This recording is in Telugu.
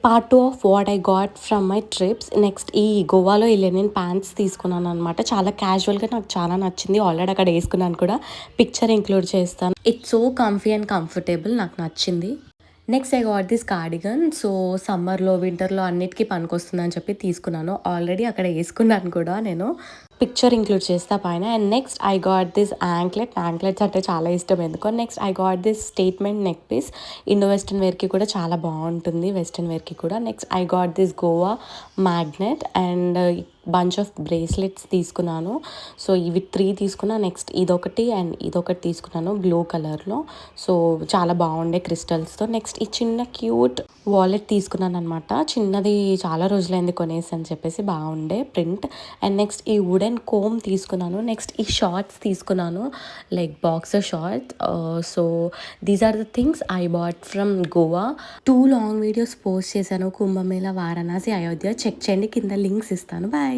Part 2 of what I got from my trips. Next ఈ గోవాలో ఈ లెనిన్ ప్యాంట్స్ తీసుకున్నాననమాట. చాలా క్యాజువల్‌గా నాకు చాలా నచ్చింది. ఆల్రెడీ అక్కడ ఏసుకున్నాను కూడా. పిక్చర్ ఇంక్లూడ్ చేస్తాను. It's so comfy and comfortable. నాకు నచ్చింది. Next I got this cardigan. So సమ్మర్‌లో, వింటర్‌లో అన్నిటికి పనికొస్తుందని చెప్పి తీసుకున్నాను. ఆల్రెడీ అక్కడ ఏసుకున్నాను కూడా నేను. పిక్చర్ ఇంక్లూడ్ చేస్తా పైన. And next I got this anklet. Anklets అంటే చాలా ఇష్టం ఎందుకో. Next I got this statement neck piece. Indo western వేర్‌కి కూడా చాలా బావుంటుంది. వెస్టర్న్ వేర్‌కి కూడా. Next I got this Goa magnet and bunch of bracelets తీసుకున్నాను. సో ఇవి 3 తీసుకున్నా. నెక్స్ట్ ఇదొకటి అండ్ ఇదొకటి తీసుకున్నాను బ్లూ కలర్‌లో. సో చాలా బాగుండే క్రిస్టల్స్‌తో. నెక్స్ట్ ఈ చిన్న క్యూట్ వాలెట్ తీసుకున్నాననమాట. చిన్నది చాలా రోజులైంది కొనేసి అని చెప్పేసి బాగుండే ప్రింట్. అండ్ నెక్స్ట్ ఈ వుడెన్ కోమ్ తీసుకున్నాను. నెక్స్ట్ ఈ షార్ట్స్ తీసుకున్నాను. Like boxer shorts. So these are the things I bought from Goa. 2 long videos post చేశాను. కుంభమేళా, వారణాసి, అయోధ్య చెక్ చేయండి. కింద లింక్స్ ఇస్తాను. బాయ్.